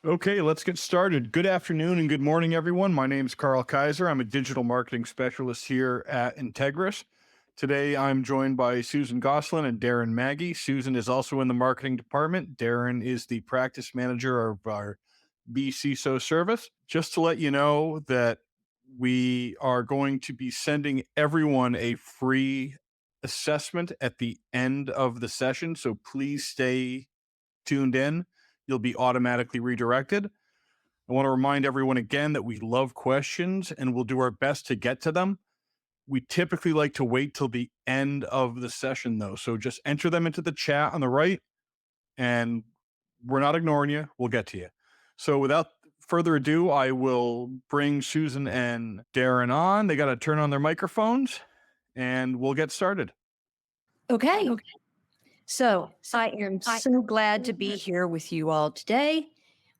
Okay, let's get started. Good afternoon and good morning, everyone. My name is Carl Kaiser. I'm a digital marketing specialist here at Integris. Today, I'm joined by Susan Goslin and Darren Maggie. Susan is also in the marketing department. Darren is the practice manager of our vCISO service. Just to let you know that we are going to be sending everyone a free assessment at the end of the session. So please stay tuned in. You'll be automatically redirected. I want to remind everyone again that we love questions and we'll do our best to get to them. We typically like to wait till the end of the session, though. So just enter them into the chat on the right, and we're not ignoring you. We'll get to you. So without further ado, I will bring Susan and Darren on. They got to turn on their microphones, and we'll get started. Okay. So I am so glad to be here with you all today.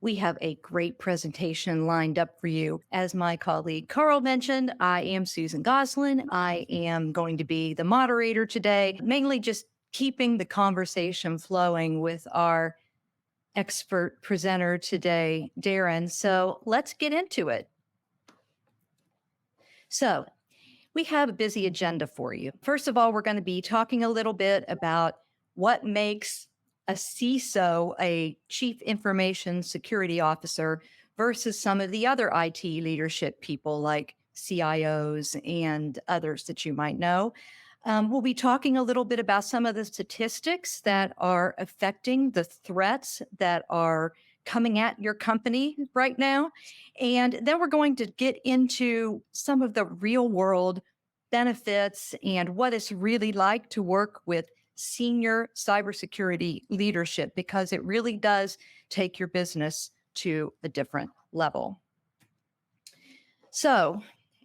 We have a great presentation lined up for you. As my colleague Carl mentioned, I am Susan Goslin. I am going to be the moderator today, mainly just keeping the conversation flowing with our expert presenter today, Darren. So let's get into it. So we have a busy agenda for you. First of all, we're going to be talking a little bit about what makes a CISO, a Chief Information Security Officer, versus some of the other IT leadership people like CIOs and others that you might know. We'll be talking a little bit about some of the statistics that are affecting the threats that are coming at your company right now. And then we're going to get into some of the real world benefits and what it's really like to work with senior cybersecurity leadership, because it really does take your business to a different level. So,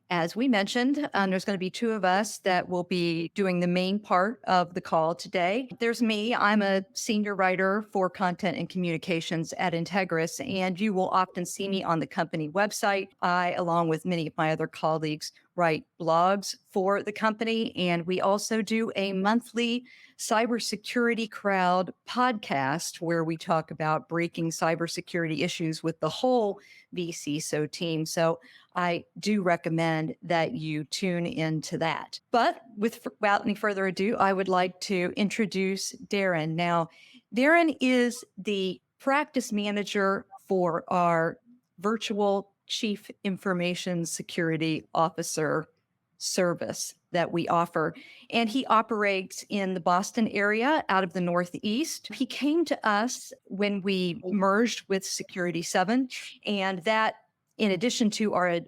as we mentioned, there's going to be two of us that will be doing the main part of the call today. There's me. I'm a senior writer for content and communications at Integris, and you will often see me on the company website. I, along with many of my other colleagues, write blogs for the company, and we also do a monthly Cybersecurity Crowd podcast where we talk about breaking cybersecurity issues with the whole vCISO team. So I do recommend that you tune into that. But without any further ado, I would like to introduce Darren. Now, Darren is the practice manager for our virtual Chief Information Security Officer service that we offer. And he operates in the Boston area out of the Northeast. He came to us when we merged with Security 7, and that, in addition to our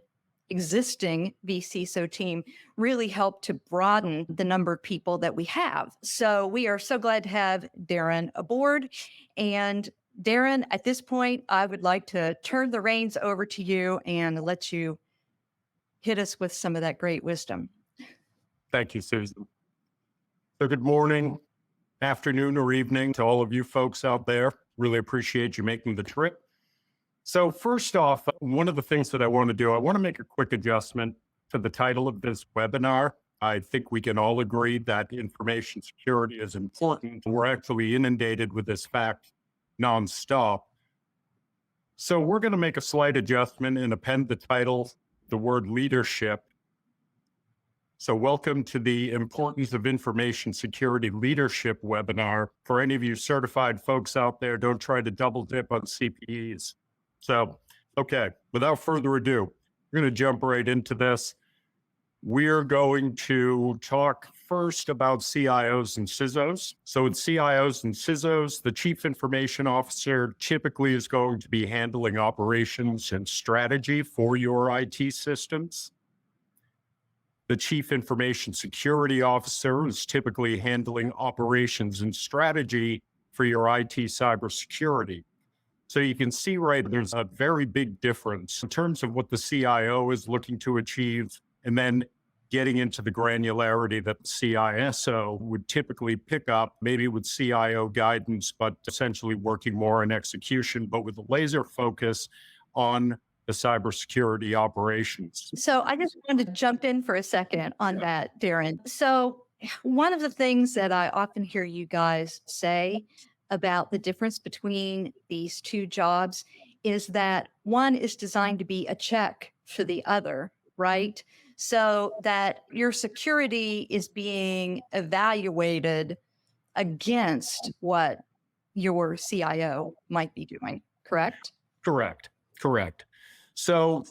existing vCISO team, really helped to broaden the number of people that we have. So we are so glad to have Darren aboard. And Darren, at this point, I would like to turn the reins over to you and let you hit us with some of that great wisdom. Thank you, Susan. So good morning, afternoon, or evening to all of you folks out there. Really appreciate you making the trip. So first off, one of the things that I want to do, I want to make a quick adjustment to the title of this webinar. I think we can all agree that information security is important. We're actually inundated with this fact nonstop. So we're going to make a slight adjustment and append the title, the word leadership. So welcome to the Importance of Information Security Leadership webinar. For any of you certified folks out there, don't try to double dip on CPEs. So, okay, without further ado, we're going to jump right into this. We're going to talk first about CIOs and CISOs. So with CIOs and CISOs, the Chief Information Officer typically is going to be handling operations and strategy for your IT systems. The Chief Information Security Officer is typically handling operations and strategy for your IT cybersecurity. So you can see, right, there's a very big difference in terms of what the CIO is looking to achieve, and then getting into the granularity that the CISO would typically pick up, maybe with CIO guidance, but essentially working more on execution, but with a laser focus on the cybersecurity operations. So I just wanted to jump in for a second on that, Darren. So one of the things that I often hear you guys say about the difference between these two jobs is that one is designed to be a check for the other, right? So that your security is being evaluated against what your CIO might be doing, correct? Correct. Correct. So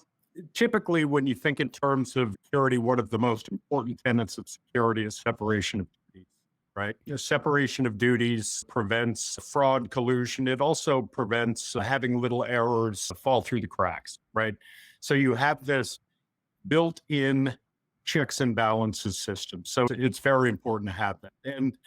typically, when you think in terms of security, one of the most important tenets of security is separation of duties, right? Separation of duties prevents fraud, collusion. It also prevents having little errors fall through the cracks, right? So you have this built-in checks and balances system. So it's very important to have that. And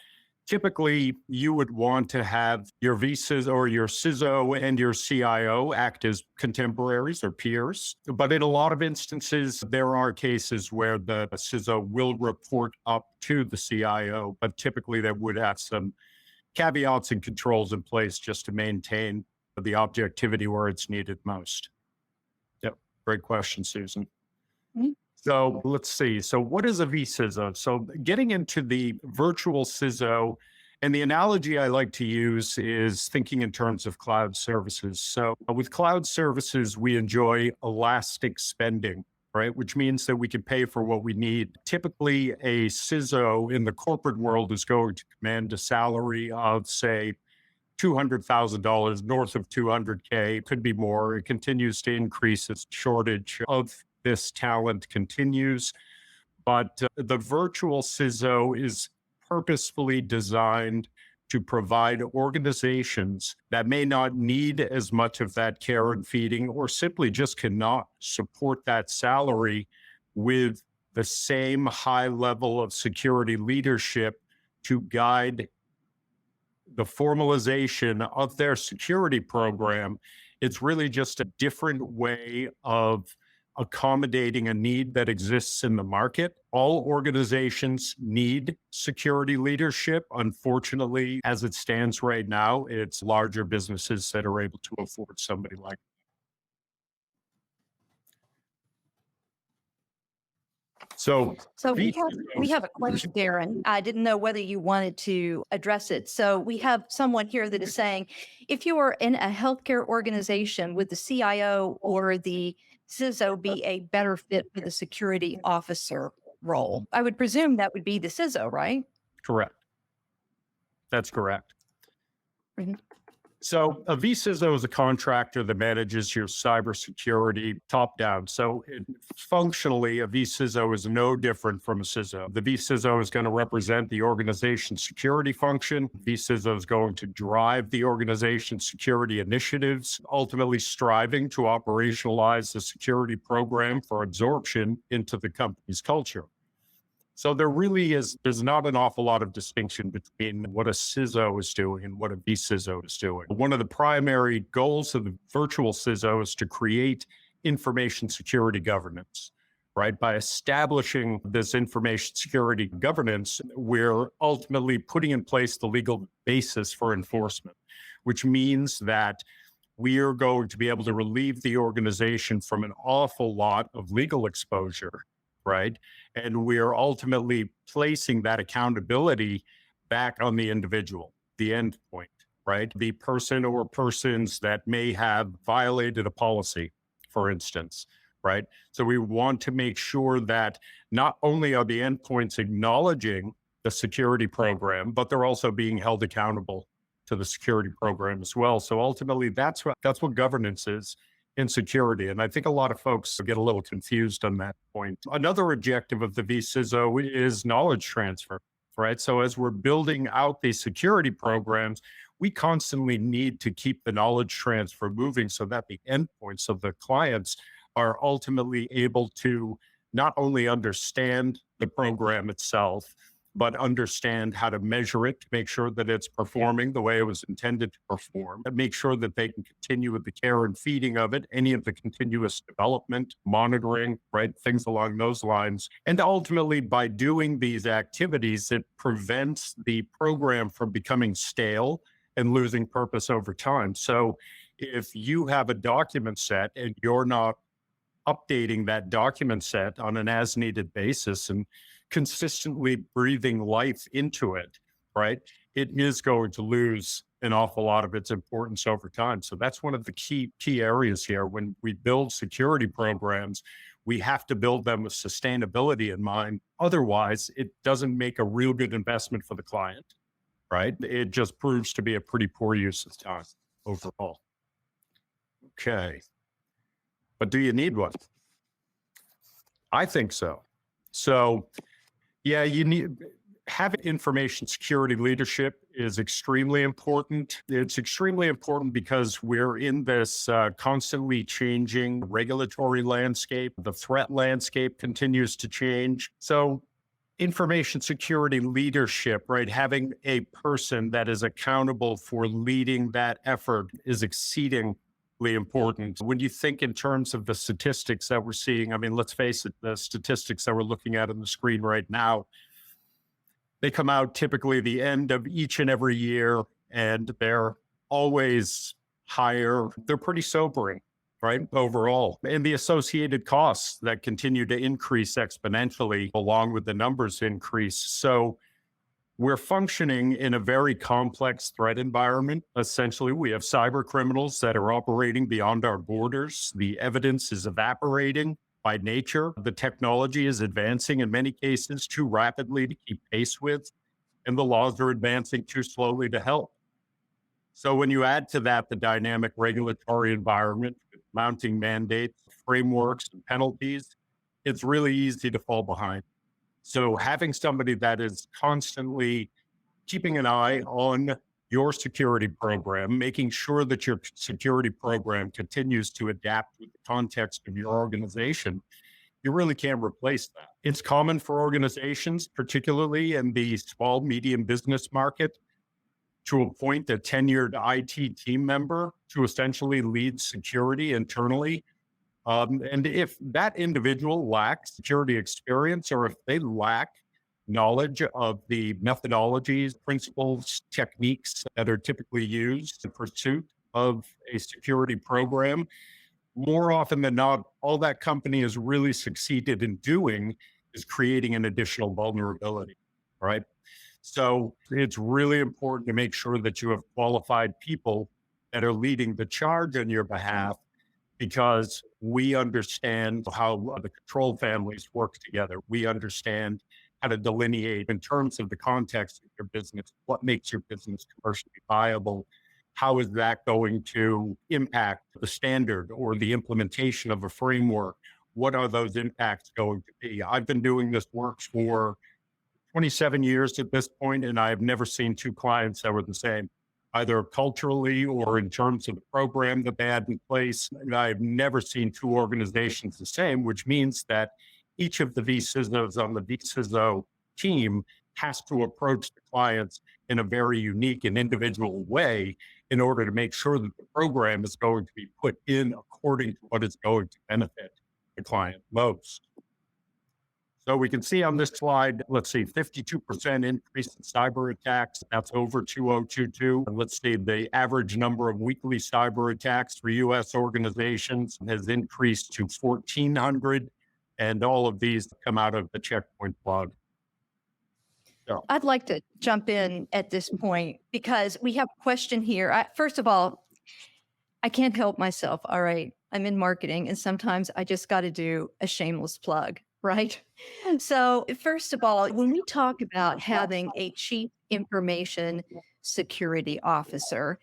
typically, you would want to have your vCISO or your CISO and your CIO act as contemporaries or peers. But in a lot of instances, there are cases where the CISO will report up to the CIO, but typically they would have some caveats and controls in place just to maintain the objectivity where it's needed most. Yep. Great question, Susan. Mhm. So let's see. So what is a vCISO? So getting into the virtual CISO, and the analogy I like to use is thinking in terms of cloud services. So with cloud services, we enjoy elastic spending, right? Which means that we can pay for what we need. Typically, a CISO in the corporate world is going to command a salary of, say, $200,000, north of 200K, could be more. It continues to increase as shortage of this talent continues. But the virtual CISO is purposefully designed to provide organizations that may not need as much of that care and feeding, or simply just cannot support that salary with the same high level of security leadership to guide the formalization of their security program. It's really just a different way of accommodating a need that exists in the market. All organizations need security leadership. Unfortunately, as it stands right now, it's larger businesses that are able to afford somebody like. So, So we have a question, Darren. I didn't know whether you wanted to address it. So we have someone here that is saying, if you are in a healthcare organization, would the CIO or the CISO be a better fit for the security officer role? I would presume that would be the CISO, right? correct. That's correct. Mhm. So a vCISO is a contractor that manages your cybersecurity top down. So functionally, a vCISO is no different from a CISO. The vCISO is going to represent the organization's security function. vCISO is going to drive the organization's security initiatives, ultimately striving to operationalize the security program for absorption into the company's culture. So there's not an awful lot of distinction between what a CISO is doing and what a vCISO is doing. One of the primary goals of the virtual CISO is to create information security governance, right? By establishing this information security governance, we're ultimately putting in place the legal basis for enforcement, which means that we are going to be able to relieve the organization from an awful lot of legal exposure, right? And we are ultimately placing that accountability back on the individual, the endpoint, right? The person or persons that may have violated a policy, for instance, right? So we want to make sure that not only are the endpoints acknowledging the security program, but they're also being held accountable to the security program as well. So ultimately, that's what governance is in security. And I think a lot of folks get a little confused on that point. Another objective of the vCISO is knowledge transfer, right? So as we're building out these security programs, we constantly need to keep the knowledge transfer moving so that the endpoints of the clients are ultimately able to not only understand the program itself, but understand how to measure it to make sure that it's performing the way it was intended to perform, and make sure that they can continue with the care and feeding of it, any of the continuous development, monitoring, right? Things along those lines. And ultimately, by doing these activities, it prevents the program from becoming stale and losing purpose over time. So if you have a document set and you're not updating that document set on an as needed basis and consistently breathing life into it, right? it is going to lose an awful lot of its importance over time. So that's one of the key areas here. When we build security programs, we have to build them with sustainability in mind. Otherwise, it doesn't make a real good investment for the client, right? It just proves to be a pretty poor use of time overall. Okay. But do you need one? I think so. So, yeah, you need having information security leadership is extremely important. It's extremely important because we're in this constantly changing regulatory landscape. The threat landscape continues to change. So information security leadership, right? Having a person that is accountable for leading that effort is exceedingly important. When you think in terms of the statistics that we're seeing, I mean, let's face it, the statistics that we're looking at on the screen right now, they come out typically the end of each and every year, and they're always higher. They're pretty sobering, right? Overall. And the associated costs that continue to increase exponentially along with the numbers increase. So we're functioning in a very complex threat environment. Essentially, we have cyber criminals that are operating beyond our borders. The evidence is evaporating by nature. The technology is advancing in many cases too rapidly to keep pace with, and the laws are advancing too slowly to help. So when you add to that the dynamic regulatory environment, mounting mandates, frameworks, and penalties, it's really easy to fall behind. So having somebody that is constantly keeping an eye on your security program, making sure that your security program continues to adapt with the context of your organization, you really can't replace that. It's common for organizations, particularly in the small, medium business market, to appoint a tenured IT team member to essentially lead security internally. And if that individual lacks security experience, or if they lack knowledge of the methodologies, principles, techniques that are typically used in pursuit of a security program, more often than not, all that company has really succeeded in doing is creating an additional vulnerability, right? So it's really important to make sure that you have qualified people that are leading the charge on your behalf, because we understand how the control families work together. We understand how to delineate in terms of the context of your business, what makes your business commercially viable, how is that going to impact the standard or the implementation of a framework? What are those impacts going to be? I've been doing this work for 27 years at this point, and I've never seen two clients that were the same, either culturally or in terms of the program that they had in place. And I've never seen two organizations the same, which means that each of the vCISOs on the vCISO team has to approach the clients in a very unique and individual way in order to make sure that the program is going to be put in according to what is going to benefit the client most. So we can see on this slide, let's see, 52% increase in cyber attacks. That's over 2022. And let's see, the average number of weekly cyber attacks for U.S. organizations has increased to 1,400. And all of these come out of the Checkpoint blog. So. I'd like to jump in at this point because we have a question here. First of all, I can't help myself. All right. I'm in marketing, and sometimes I just got to do a shameless plug. Right. So first of all, when we talk about having a chief information security officer,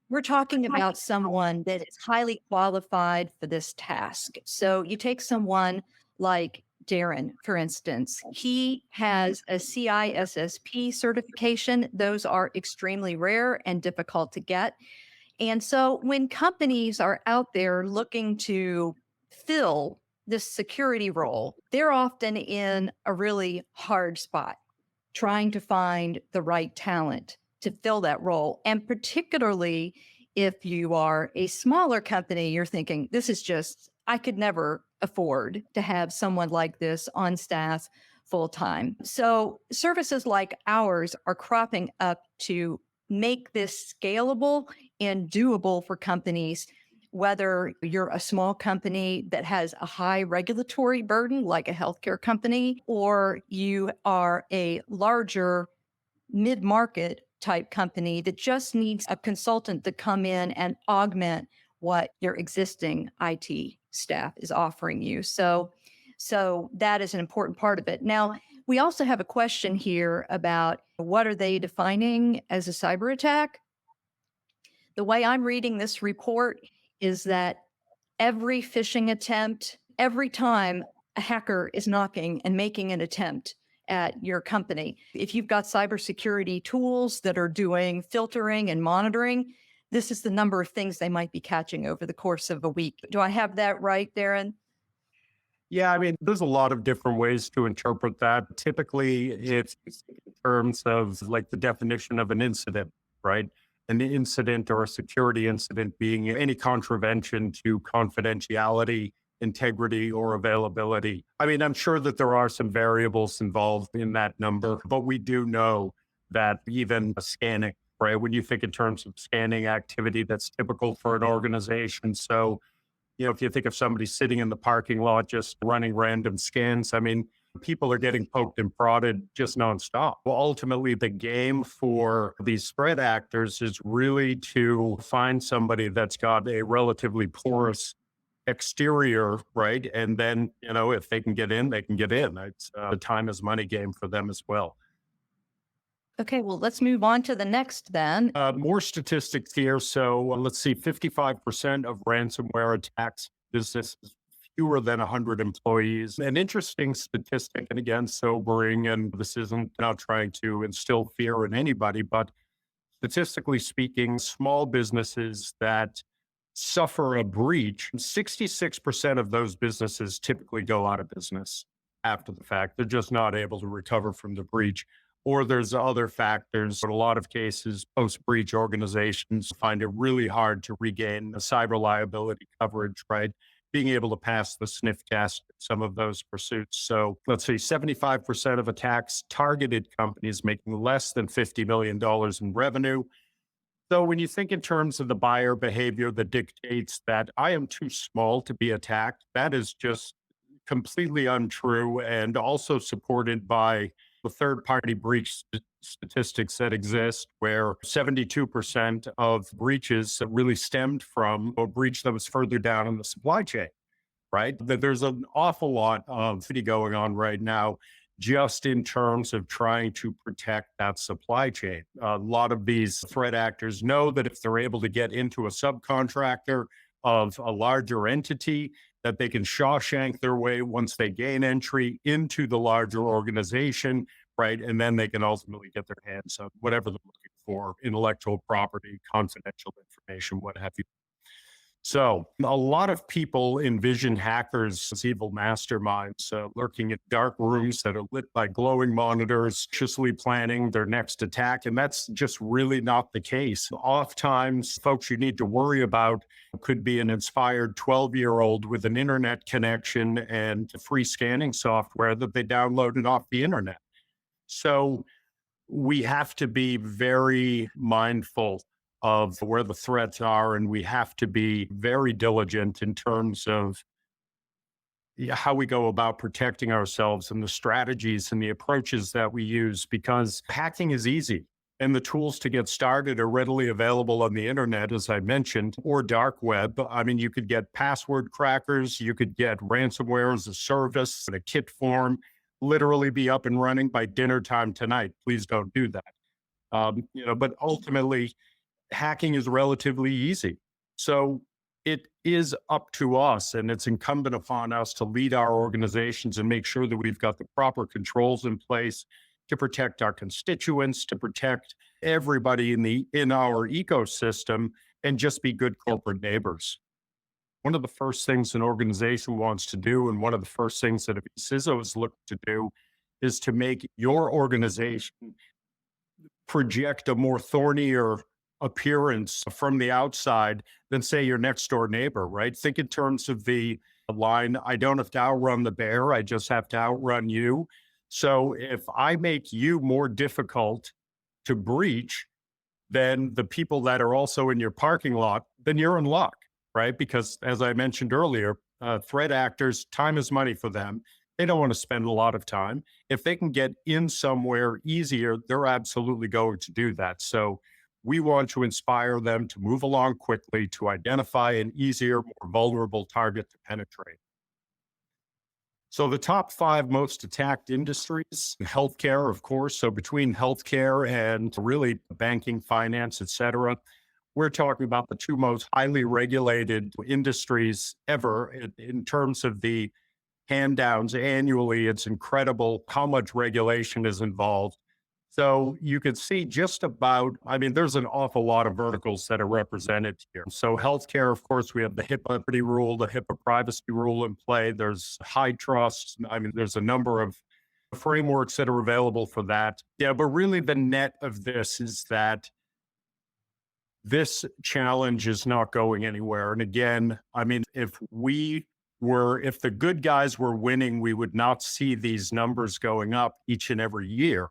we're talking about someone that is highly qualified for this task. So you take someone like Darren, for instance, he has a CISSP certification. Those are extremely rare and difficult to get. And so when companies are out there looking to fill this security role, they're often in a really hard spot trying to find the right talent to fill that role. And particularly if you are a smaller company, you're thinking, this is just, I could never afford to have someone like this on staff full time. So services like ours are cropping up to make this scalable and doable for companies, whether you're a small company that has a high regulatory burden, like a healthcare company, or you are a larger mid-market type company that just needs a consultant to come in and augment what your existing IT staff is offering you. So that is an important part of it. Now, we also have a question here about what are they defining as a cyber attack? The way I'm reading this report is that every phishing attempt, every time a hacker is knocking and making an attempt at your company, if you've got cybersecurity tools that are doing filtering and monitoring, this is the number of things they might be catching over the course of a week. Do I have that right, Darren? Yeah, I mean, there's a lot of different ways to interpret that. Typically, it's in terms of like the definition of an incident, right? An incident or a security incident being any contravention to confidentiality, integrity, or availability. I mean, I'm sure that there are some variables involved in that number, but we do know that even scanning, right? When you think in terms of scanning activity, that's typical for an organization. So, if you think of somebody sitting in the parking lot just running random scans, I mean, people are getting poked and prodded just nonstop. Well, ultimately, the game for these threat actors is really to find somebody that's got a relatively porous exterior, right? And then, if they can get in, they can get in. It's a time is money game for them as well. Okay, well, let's move on to the next then. More statistics here. So let's see, 55% of ransomware attacks businesses fewer than 100 employees. An interesting statistic, and again, sobering, and this isn't not trying to instill fear in anybody, but statistically speaking, small businesses that suffer a breach, 66% of those businesses typically go out of business after the fact. They're just not able to recover from the breach. Or there's other factors. But a lot of cases, post-breach organizations find it really hard to regain the cyber liability coverage, right? Being able to pass the sniff test in some of those pursuits. So let's see, 75% of attacks targeted companies making less than $50 million in revenue. So when you think in terms of the buyer behavior that dictates that I am too small to be attacked, that is just completely untrue and also supported by the third-party breach statistics that exist, where 72% of breaches really stemmed from a breach that was further down in the supply chain, right? That there's an awful lot of activity going on right now just in terms of trying to protect that supply chain. A lot of these threat actors know that if they're able to get into a subcontractor of a larger entity, that they can Shawshank their way once they gain entry into the larger organization, right? And then they can ultimately get their hands on whatever they're looking for, intellectual property, confidential information, what have you. So a lot of people envision hackers as evil masterminds lurking in dark rooms that are lit by glowing monitors, anxiously planning their next attack. And that's just really not the case. Oftentimes, folks you need to worry about could be an inspired 12-year-old with an internet connection and free scanning software that they downloaded off the internet. So we have to be very mindful of where the threats are, and we have to be very diligent in terms of how we go about protecting ourselves and the strategies and the approaches that we use, because hacking is easy and the tools to get started are readily available on the internet, as I mentioned, or dark web. I mean, you could get password crackers, you could get ransomware as a service in a kit form, literally be up and running by dinner time tonight. Please don't do that. But ultimately, hacking is relatively easy. So it is up to us, and it's incumbent upon us to lead our organizations and make sure that we've got the proper controls in place to protect our constituents, to protect everybody in our ecosystem, and just be good corporate neighbors. One of the first things an organization wants to do, and one of the first things that a CISO is looking to do, is to make your organization project a more thornier appearance from the outside than, say, your next door neighbor, right? Think in terms of the line, I don't have to outrun the bear, I just have to outrun you. So if I make you more difficult to breach than the people that are also in your parking lot, then you're in luck, right? Because as I mentioned earlier, threat actors, time is money for them. They don't want to spend a lot of time. If they can get in somewhere easier, they're absolutely going to do that. So we want to inspire them to move along quickly, to identify an easier, more vulnerable target to penetrate. So the top 5 most attacked industries, healthcare, of course. So between healthcare and really banking, finance, et cetera, we're talking about the 2 most highly regulated industries ever in terms of the hand-downs annually. It's incredible how much regulation is involved. So you could see just about, I mean, there's an awful lot of verticals that are represented here. So healthcare, of course, we have the HIPAA rule, the HIPAA privacy rule in play. There's high trust. I mean, there's a number of frameworks that are available for that. Yeah, but really the net of this is that this challenge is not going anywhere. And again, I mean, if the good guys were winning, we would not see these numbers going up each and every year.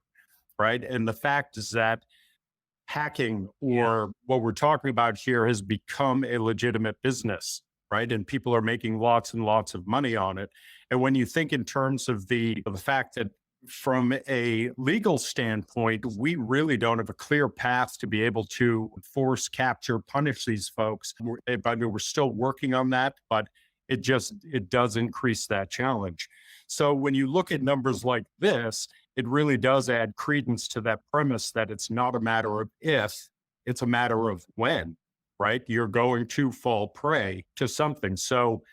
Right. And the fact is that hacking, or what we're talking about here, has become a legitimate business. Right. And people are making lots and lots of money on it. And when you think in terms of the fact that from a legal standpoint, we really don't have a clear path to be able to force, capture, punish these folks. I mean, we're still working on that, but it does increase that challenge. So when you look at numbers like this, it really does add credence to that premise that it's not a matter of if, it's a matter of when, right? You're going to fall prey to something. So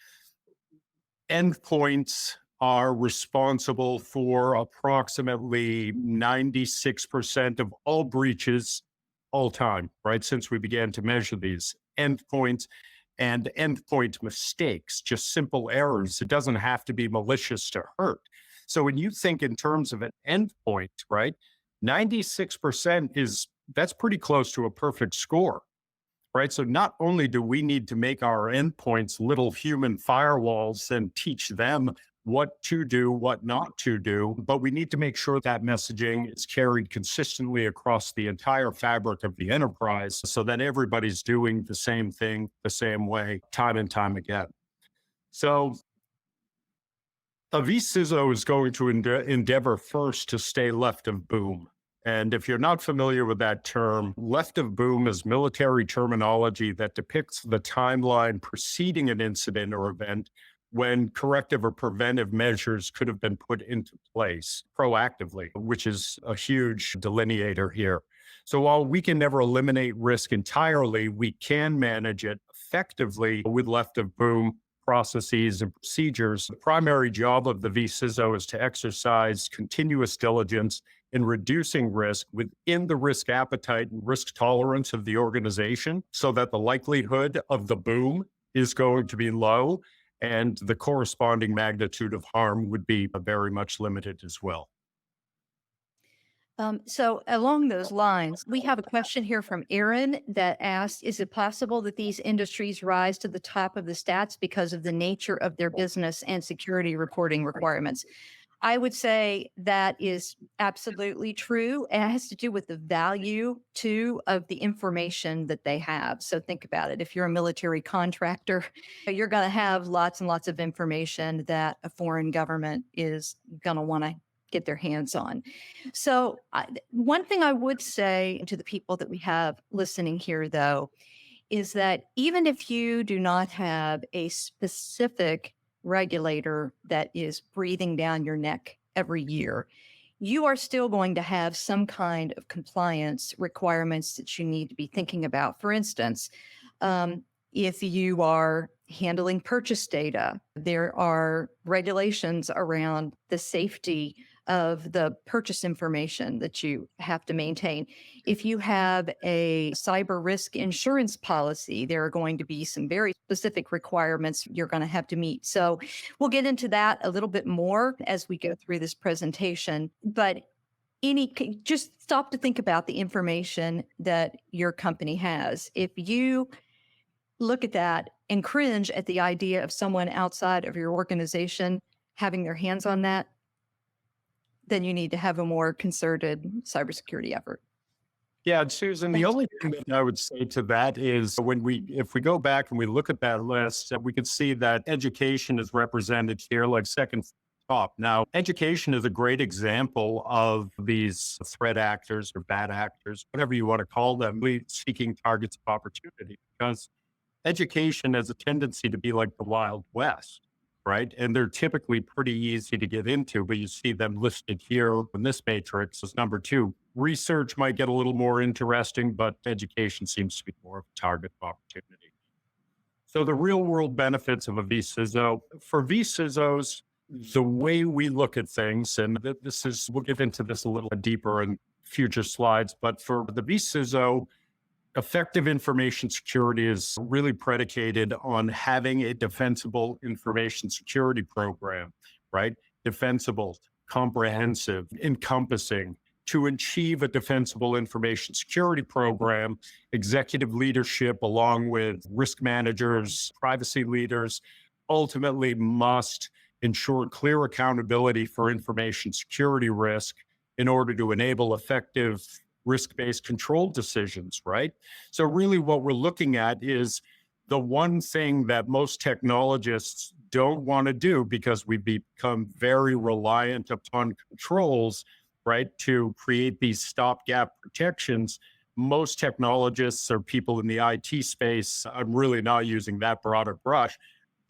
endpoints are responsible for approximately 96% of all breaches all time, right? Since we began to measure these endpoints and endpoint mistakes, just simple errors. It doesn't have to be malicious to hurt. So when you think in terms of an endpoint, right, 96% that's pretty close to a perfect score, right? So not only do we need to make our endpoints little human firewalls and teach them what to do, what not to do, but we need to make sure that messaging is carried consistently across the entire fabric of the enterprise so that everybody's doing the same thing the same way, time and time again. So a vCISO is going to endeavor first to stay left of boom. And if you're not familiar with that term, left of boom is military terminology that depicts the timeline preceding an incident or event when corrective or preventive measures could have been put into place proactively, which is a huge delineator here. So while we can never eliminate risk entirely, we can manage it effectively with left of boom processes and procedures. The primary job of the vCISO is to exercise continuous diligence in reducing risk within the risk appetite and risk tolerance of the organization so that the likelihood of the boom is going to be low and the corresponding magnitude of harm would be very much limited as well. So along those lines, we have a question here from Aaron that asks, is it possible that these industries rise to the top of the stats because of the nature of their business and security reporting requirements? I would say that is absolutely true. And it has to do with the value, too, of the information that they have. So think about it. If you're a military contractor, you're going to have lots and lots of information that a foreign government is going to want to get their hands on. So one thing I would say to the people that we have listening here, though, is that even if you do not have a specific regulator that is breathing down your neck every year, you are still going to have some kind of compliance requirements that you need to be thinking about. For instance, if you are handling purchase data, there are regulations around the safety of the purchase information that you have to maintain. If you have a cyber risk insurance policy, there are going to be some very specific requirements you're going to have to meet. So we'll get into that a little bit more as we go through this presentation. But just stop to think about the information that your company has. If you look at that and cringe at the idea of someone outside of your organization having their hands on that, then you need to have a more concerted cybersecurity effort. Yeah, Susan, the only thing that I would say to that is if we go back and we look at that list, we could see that education is represented here like second top. Now, education is a great example of these threat actors or bad actors, whatever you want to call them, really seeking targets of opportunity, because education has a tendency to be like the Wild West, right? And they're typically pretty easy to get into, but you see them listed here in this matrix as number 2. Research might get a little more interesting, but education seems to be more of a target of opportunity. So the real world benefits of a vCISO. For vCISOs, the way we look at things, and we'll get into this a little deeper in future slides, but for the vCISO, effective information security is really predicated on having a defensible information security program, right? Defensible, comprehensive, encompassing. To achieve a defensible information security program, executive leadership, along with risk managers, privacy leaders, ultimately must ensure clear accountability for information security risk in order to enable effective risk-based control decisions, right? So really what we're looking at is the one thing that most technologists don't want to do, because we've become very reliant upon controls, right, to create these stopgap protections. Most technologists or people in the IT space, I'm really not using that broader brush,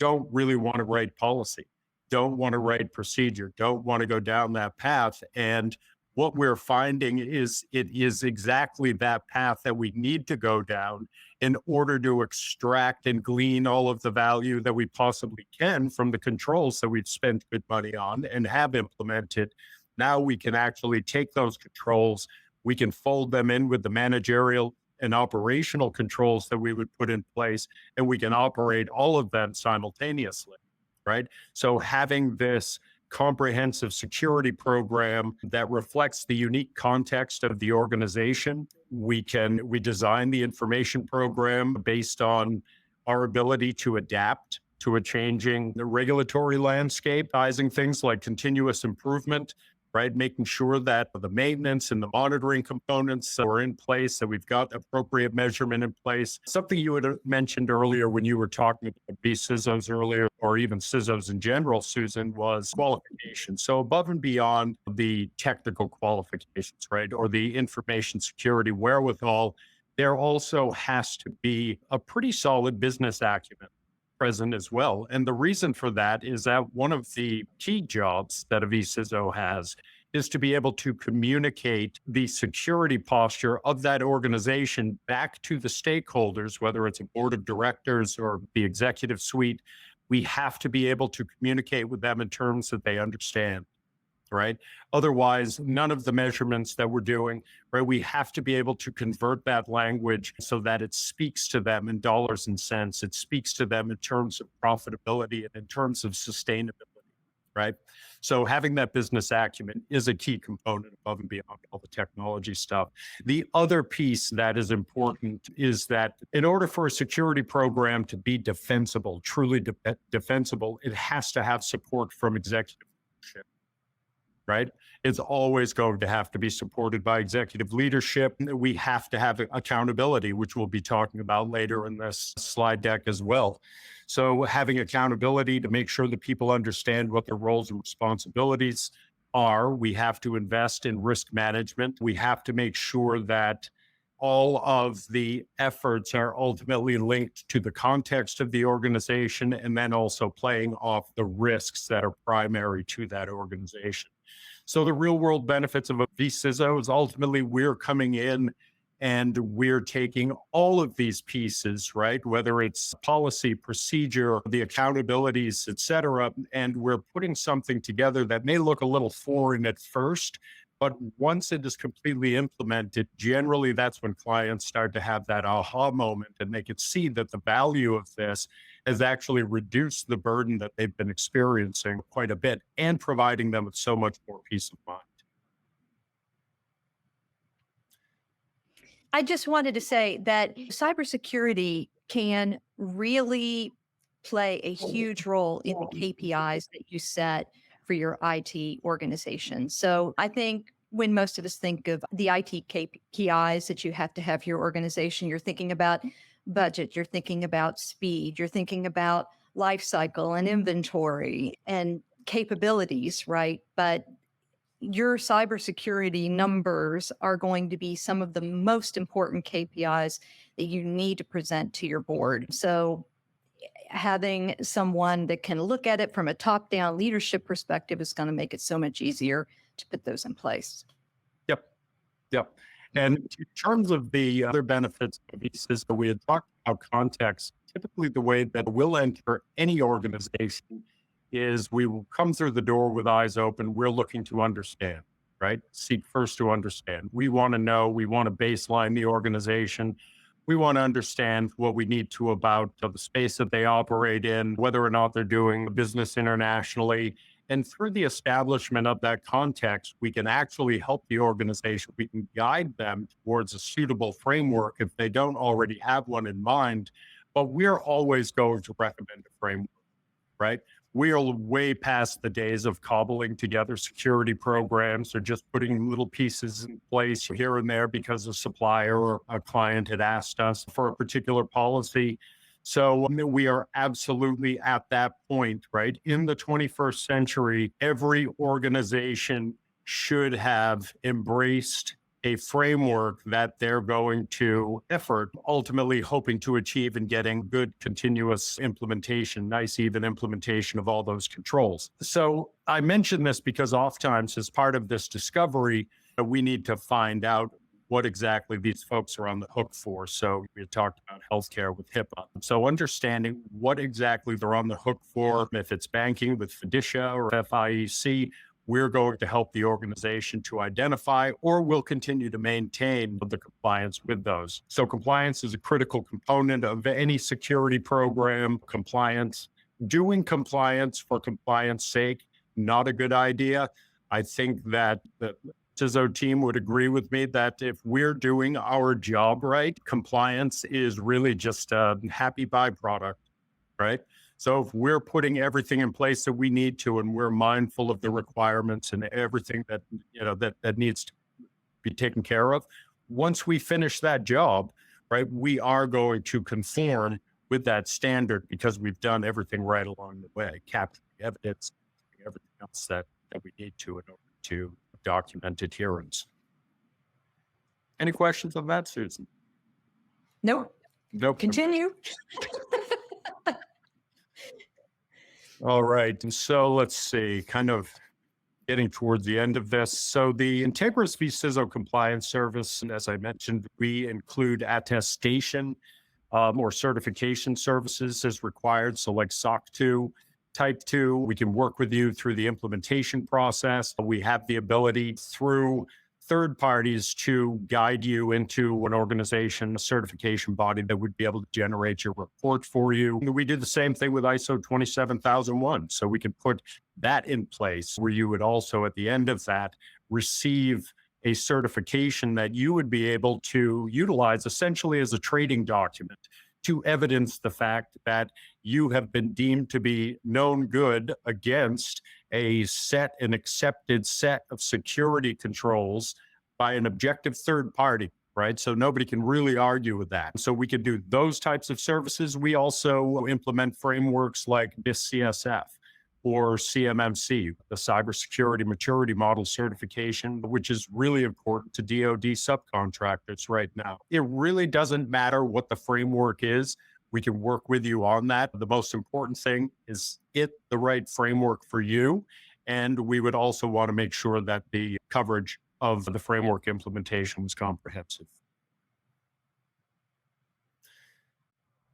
don't really want to write policy, don't want to write procedure, don't want to go down that path. And what we're finding is it is exactly that path that we need to go down in order to extract and glean all of the value that we possibly can from the controls that we've spent good money on and have implemented. Now we can actually take those controls, we can fold them in with the managerial and operational controls that we would put in place, and we can operate all of them simultaneously, right? So having this comprehensive security program that reflects the unique context of the organization. We design the information program based on our ability to adapt to a changing regulatory landscape, sizing things like continuous improvement, right? Making sure that the maintenance and the monitoring components are in place, that we've got appropriate measurement in place. Something you had mentioned earlier when you were talking about vCISOs earlier, or even CISOs in general, Susan, was qualification. So above and beyond the technical qualifications, right, or the information security wherewithal, there also has to be a pretty solid business acumen present as well. And the reason for that is that one of the key jobs that a vCISO has is to be able to communicate the security posture of that organization back to the stakeholders, whether it's a board of directors or the executive suite. We have to be able to communicate with them in terms that they understand, right? Otherwise, none of the measurements that we're doing, right? We have to be able to convert that language so that it speaks to them in dollars and cents. It speaks to them in terms of profitability and in terms of sustainability, right? So having that business acumen is a key component above and beyond all the technology stuff. The other piece that is important is that in order for a security program to be defensible, truly defensible, it has to have support from executive leadership, right? It's always going to have to be supported by executive leadership. We have to have accountability, which we'll be talking about later in this slide deck as well. So having accountability to make sure that people understand what their roles and responsibilities are. We have to invest in risk management. We have to make sure that all of the efforts are ultimately linked to the context of the organization, and then also playing off the risks that are primary to that organization. So the real world benefits of a vCISO is ultimately we're coming in and we're taking all of these pieces, right? Whether it's policy, procedure, the accountabilities, et cetera, and we're putting something together that may look a little foreign at first, but once it is completely implemented, generally that's when clients start to have that aha moment and they can see that the value of this has actually reduced the burden that they've been experiencing quite a bit and providing them with so much more peace of mind. I just wanted to say that cybersecurity can really play a huge role in the KPIs that you set for your IT organization. So I think when most of us think of the IT KPIs that you have to have for your organization, you're thinking about budget, you're thinking about speed, you're thinking about life cycle and inventory and capabilities, right? But your cybersecurity numbers are going to be some of the most important KPIs that you need to present to your board. So having someone that can look at it from a top-down leadership perspective is going to make it so much easier to put those in place. Yep. Yep. And in terms of the other benefits of vCISO, we had talked about context. Typically, the way that we'll enter any organization is we will come through the door with eyes open. We're looking to understand, right? Seek first to understand. We want to know, we want to baseline the organization. We want to understand what we need to about the space that they operate in, whether or not they're doing business internationally. And through the establishment of that context, we can actually help the organization. We can guide them towards a suitable framework if they don't already have one in mind. But we're always going to recommend a framework, right? We are way past the days of cobbling together security programs or just putting little pieces in place here and there because a supplier or a client had asked us for a particular policy. So we are absolutely at that point, right? In the 21st century, every organization should have embraced a framework that they're going to effort, ultimately hoping to achieve and getting good continuous implementation, nice even implementation of all those controls. So I mention this because oftentimes as part of this discovery, we need to find out what exactly these folks are on the hook for. So we talked about healthcare with HIPAA. So understanding what exactly they're on the hook for, if it's banking with FIDICIA or FIEC, we're going to help the organization to identify, or we'll continue to maintain the compliance with those. So compliance is a critical component of any security program. Compliance, doing compliance for compliance sake, not a good idea. I think that the CISO team would agree with me that if we're doing our job right, compliance is really just a happy byproduct, right? So if we're putting everything in place that we need to, and we're mindful of the requirements and everything that, that needs to be taken care of, once we finish that job, right, we are going to conform with that standard because we've done everything right along the way, capturing evidence, everything else that we need to in order to document adherence. Any questions on that, Susan? Nope. Nope. Continue. All right. And so let's see, kind of getting towards the end of this. So the Integris vCISO compliance service, and as I mentioned, we include attestation or certification services as required. So like SOC 2, Type 2, we can work with you through the implementation process. We have the ability through third parties to guide you into an organization, a certification body that would be able to generate your report for you. We do the same thing with ISO 27001. So we can put that in place where you would also, at the end of that, receive a certification that you would be able to utilize essentially as a trading document to evidence the fact that you have been deemed to be known good against a set and accepted set of security controls by an objective third party, right? So nobody can really argue with that. So we can do those types of services. We also implement frameworks like vCISO or CMMC, the Cybersecurity Maturity Model Certification, which is really important to DoD subcontractors right now. It really doesn't matter what the framework is. We can work with you on that. The most important thing is the right framework for you. And we would also want to make sure that the coverage of the framework implementation was comprehensive.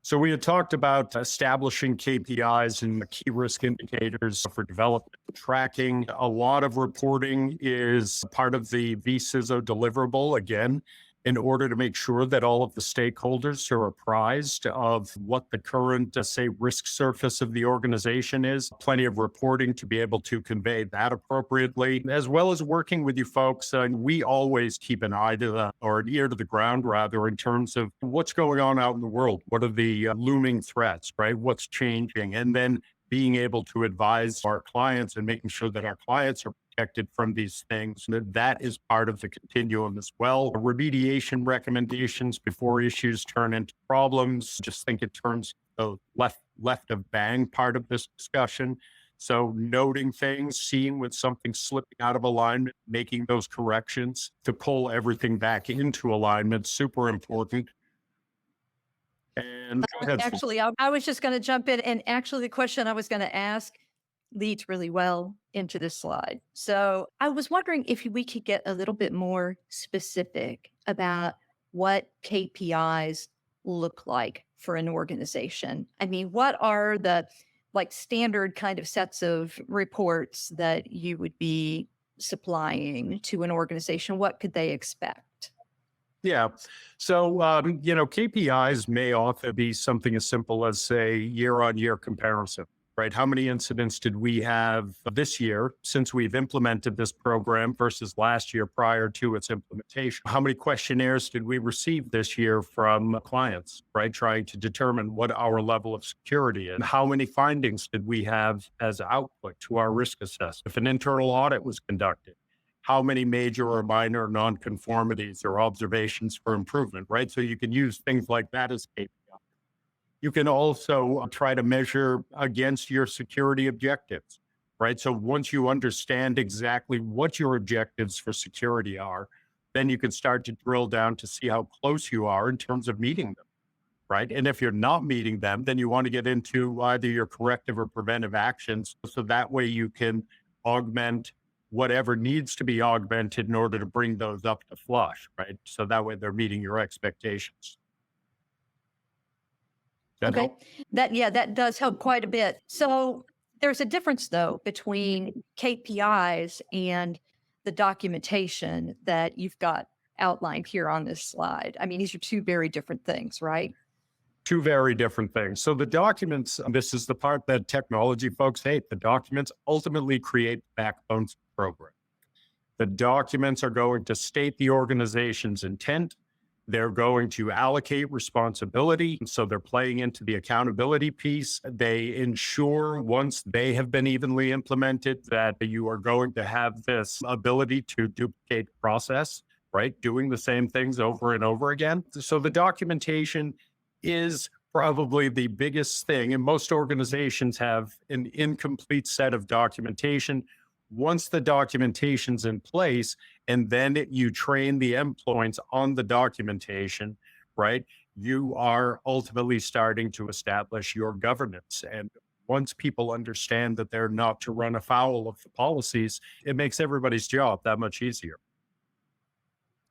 So we had talked about establishing KPIs and key risk indicators for development tracking. A lot of reporting is part of the vCISO deliverable, again, in order to make sure that all of the stakeholders are apprised of what the current, say, risk surface of the organization is. Plenty of reporting to be able to convey that appropriately, as well as working with you folks. We always keep an eye to or an ear to the ground, rather, in terms of what's going on out in the world. What are the looming threats, right? What's changing? And then being able to advise our clients and making sure that our clients are protected from these things. That is part of the continuum as well. Remediation recommendations before issues turn into problems. Just think in terms of left of bang part of this discussion. So noting things, seeing when something's slipping out of alignment, making those corrections to pull everything back into alignment, super important. And go ahead. Actually, I was just going to jump in. And actually, the question I was going to ask leads really well into this slide. So I was wondering if we could get a little bit more specific about what KPIs look like for an organization. I mean, what are the standard kind of sets of reports that you would be supplying to an organization? What could they expect? Yeah. So, KPIs may often be something as simple as, say, year-on-year comparison, right? How many incidents did we have this year since we've implemented this program versus last year prior to its implementation? How many questionnaires did we receive this year from clients, right? Trying to determine what our level of security is. How many findings did we have as output to our risk assessment? If an internal audit was conducted, how many major or minor nonconformities or observations for improvement, right? So you can use things like that as KPI. You can also try to measure against your security objectives, right? So once you understand exactly what your objectives for security are, then you can start to drill down to see how close you are in terms of meeting them, right? And if you're not meeting them, then you want to get into either your corrective or preventive actions. So that way you can augment whatever needs to be augmented in order to bring those up to flush, right? So that way they're meeting your expectations. That Okay. help? That does help quite a bit. So there's a difference though between KPIs and the documentation that you've got outlined here on this slide. I mean, these are two very different things, right? Two very different things. So the documents, this is the part that technology folks hate. The documents ultimately create backbones of the program. The documents are going to state the organization's intent. They're going to allocate responsibility. So they're playing into the accountability piece. They ensure once they have been evenly implemented that you are going to have this ability to duplicate process, right? Doing the same things over and over again. So the documentation is probably the biggest thing. And most organizations have an incomplete set of documentation. Once the documentation's in place, and then you train the endpoints on the documentation, right? You are ultimately starting to establish your governance. And once people understand that they're not to run afoul of the policies, it makes everybody's job that much easier.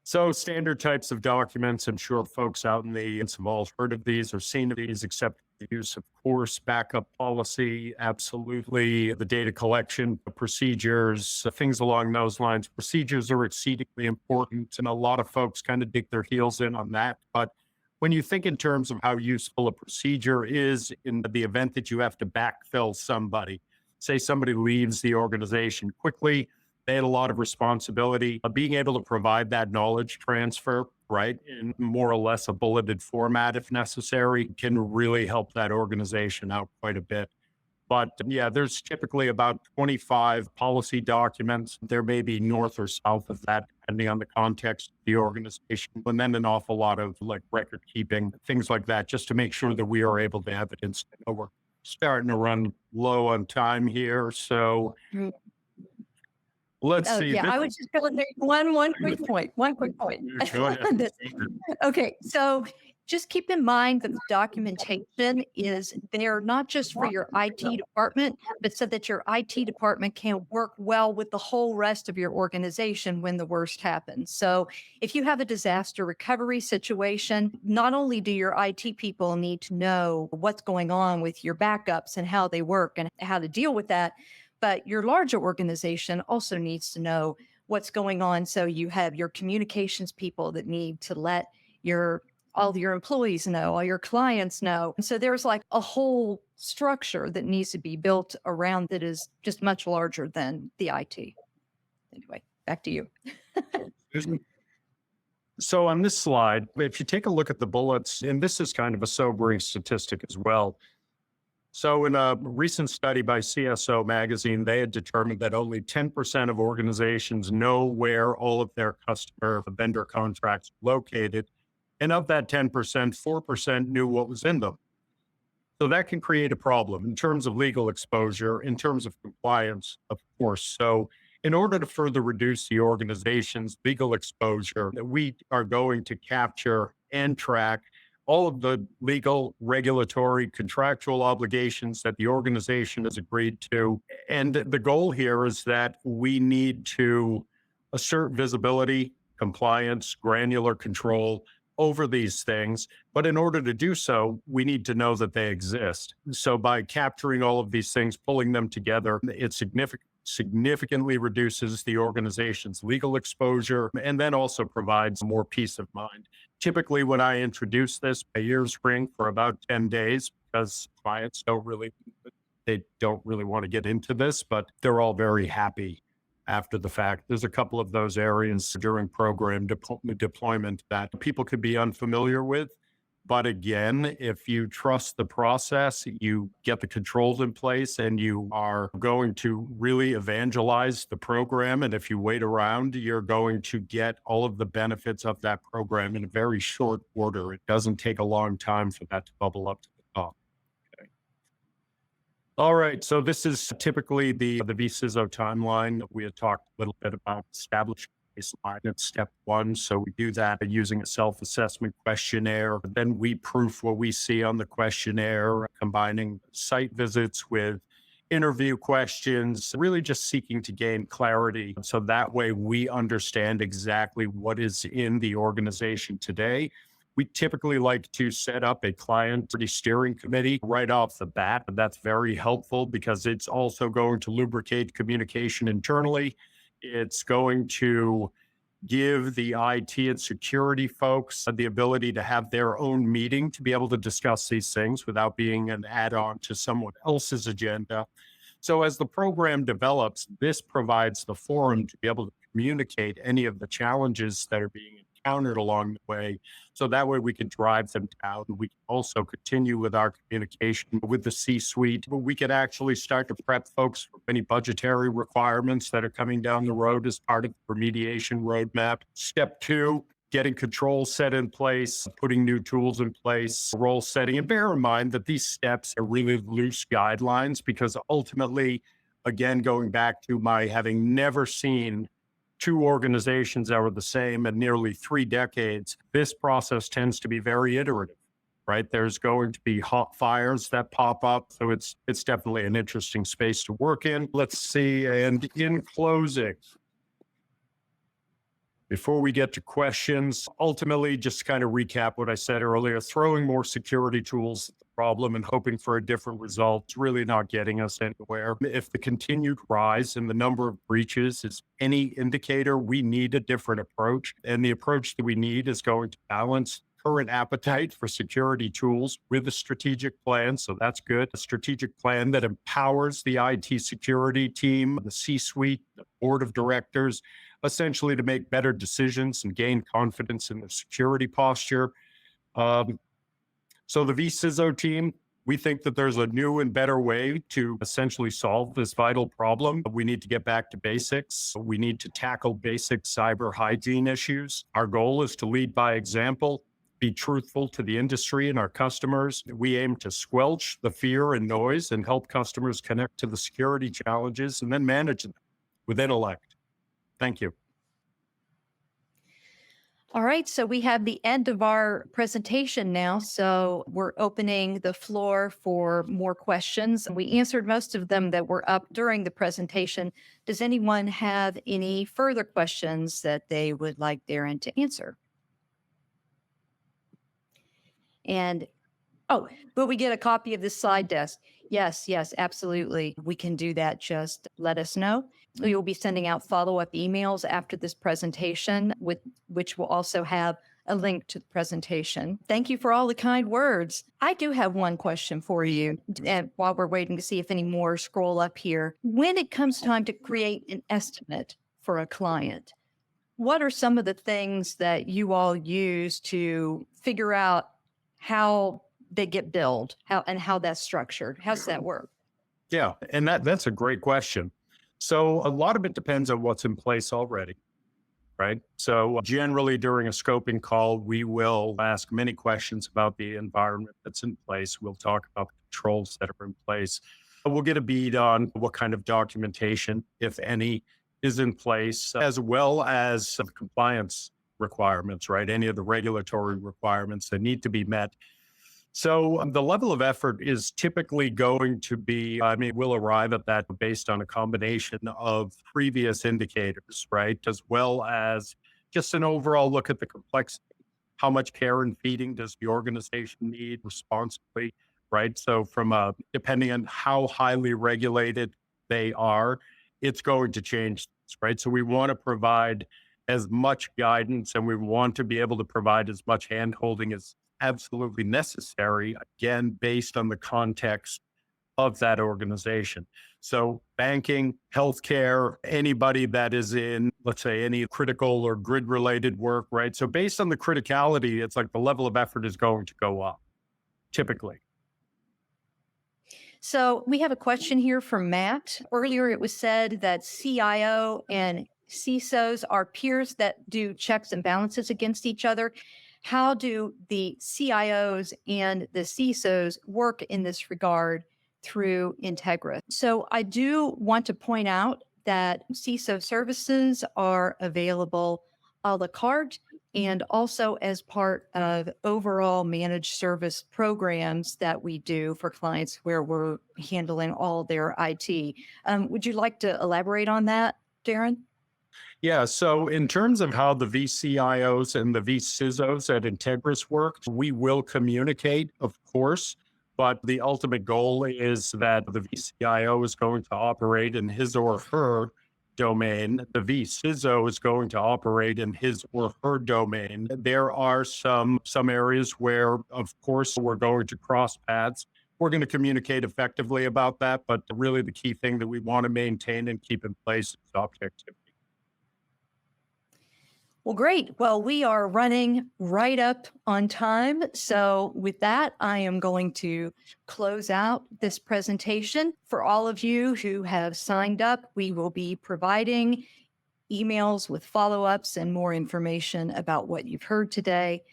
So standard types of documents, I'm sure folks out in the have all heard of these or seen of these, except the use of course, backup policy, absolutely, the data collection, the procedures, things along those lines. Procedures are exceedingly important, and a lot of folks kind of dig their heels in on that. But when you think in terms of how useful a procedure is in the event that you have to backfill somebody, say somebody leaves the organization quickly, they had a lot of responsibility. Being able to provide that knowledge transfer, right, in more or less a bulleted format, if necessary, can really help that organization out quite a bit. But yeah, there's typically about 25 policy documents. There may be north or south of that, depending on the context of the organization. And then an awful lot of record keeping, things like that, just to make sure that we are able to evidence. We're starting to run low on time here. So let's see. Yeah, I was just going to one quick point. Go ahead. Okay, so just keep in mind that the documentation is there not just for your IT department, but so that your IT department can work well with the whole rest of your organization when the worst happens. So if you have a disaster recovery situation, not only do your IT people need to know what's going on with your backups and how they work and how to deal with that, but your larger organization also needs to know what's going on. So you have your communications people that need to let all your employees know, all your clients know. And so there's a whole structure that needs to be built around that is just much larger than the IT. Anyway, back to you. So on this slide, if you take a look at the bullets, and this is kind of a sobering statistic as well. So in a recent study by CISO magazine, they had determined that only 10% of organizations know where all of their customer vendor contracts are located. And of that 10%, 4% knew what was in them. So that can create a problem in terms of legal exposure, in terms of compliance, of course. So in order to further reduce the organization's legal exposure, we are going to capture and track all of the legal, regulatory, contractual obligations that the organization has agreed to. And the goal here is that we need to assert visibility, compliance, granular control over these things. But in order to do so, we need to know that they exist. So by capturing all of these things, pulling them together, it significantly reduces the organization's legal exposure and then also provides more peace of mind. Typically, when I introduce this, my ears ring for about 10 days because clients they don't really want to get into this, but they're all very happy after the fact. There's a couple of those areas during program deployment that people could be unfamiliar with. But again, if you trust the process, you get the controls in place and you are going to really evangelize the program. And if you wait around, you're going to get all of the benefits of that program in a very short order. It doesn't take a long time for that to bubble up to the top. Okay. All right. So this is typically the vCISO timeline. We had talked a little bit about establishing baseline at step one. So we do that using a self-assessment questionnaire. Then we proof what we see on the questionnaire, combining site visits with interview questions, really just seeking to gain clarity. So that way we understand exactly what is in the organization today. We typically like to set up a client steering committee right off the bat. That's very helpful because it's also going to lubricate communication internally. It's going to give the IT and security folks the ability to have their own meeting to be able to discuss these things without being an add-on to someone else's agenda. So as the program develops, this provides the forum to be able to communicate any of the challenges that are being encountered along the way. So that way we can drive them down. We can also continue with our communication with the C-suite. We can actually start to prep folks for any budgetary requirements that are coming down the road as part of the remediation roadmap. Step two, getting controls set in place, putting new tools in place, role setting. And bear in mind that these steps are really loose guidelines because ultimately, again, going back to my having never seen two organizations that were the same in nearly 3 decades, this process tends to be very iterative, right? There's going to be hot fires that pop up. So it's definitely an interesting space to work in. Let's see. And in closing, before we get to questions, ultimately, just to kind of recap what I said earlier, throwing more security tools at the problem and hoping for a different result is really not getting us anywhere. If the continued rise in the number of breaches is any indicator, we need a different approach. And the approach that we need is going to balance current appetite for security tools with a strategic plan. So that's good. A strategic plan that empowers the IT security team, the C-suite, the board of directors, essentially to make better decisions and gain confidence in the security posture. So the vCISO team, we think that there's a new and better way to essentially solve this vital problem. We need to get back to basics. We need to tackle basic cyber hygiene issues. Our goal is to lead by example, be truthful to the industry and our customers. We aim to squelch the fear and noise and help customers connect to the security challenges and then manage them with intellect. Thank you. All right, so we have the end of our presentation now. So we're opening the floor for more questions. We answered most of them that were up during the presentation. Does anyone have any further questions that they would like Darren to answer? And, will we get a copy of this slide deck? Yes, absolutely. We can do that. Just let us know. We will be sending out follow-up emails after this presentation, which will also have a link to the presentation. Thank you for all the kind words. I do have one question for you while we're waiting to see if any more scroll up here. When it comes time to create an estimate for a client, what are some of the things that you all use to figure out how they get billed, how that's structured? How's that work? Yeah, and that's a great question. So a lot of it depends on what's in place already. right? So generally during a scoping call, we will ask many questions about the environment that's in place. We'll talk about the controls that are in place. We'll get a bead on what kind of documentation, if any, is in place, as well as some compliance requirements, right? Any of the regulatory requirements that need to be met. So the level of effort is typically going to be, we'll arrive at that based on a combination of previous indicators, right? As well as just an overall look at the complexity. How much care and feeding does the organization need responsibly, right? So depending on how highly regulated they are, it's going to change, right? So we want to provide as much guidance and we want to be able to provide as much handholding as absolutely necessary, again, based on the context of that organization. So banking, healthcare, anybody that is in, let's say, any critical or grid related work, right? So based on the criticality, it's like the level of effort is going to go up, typically. So we have a question here from Matt. Earlier, it was said that CIO and CISOs are peers that do checks and balances against each other. How do the CIOs and the CISOs work in this regard through Integris? So I do want to point out that CISO services are available a la carte and also as part of overall managed service programs that we do for clients where we're handling all their IT. Would you like to elaborate on that, Darren? Yeah, so in terms of how the vCIOs and the vCISOs at Integris work, we will communicate, of course, but the ultimate goal is that the vCIO is going to operate in his or her domain. The vCISO is going to operate in his or her domain. There are some areas where, of course, we're going to cross paths. We're going to communicate effectively about that, but really the key thing that we want to maintain and keep in place is objectivity. Well, great. Well, we are running right up on time. So with that, I am going to close out this presentation. For all of you who have signed up, we will be providing emails with follow-ups and more information about what you've heard today.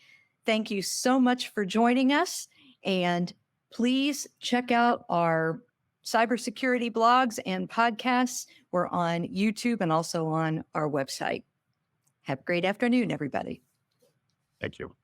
Thank you so much for joining us. And please check out our cybersecurity blogs and podcasts. We're on YouTube and also on our website. Have a great afternoon, everybody. Thank you.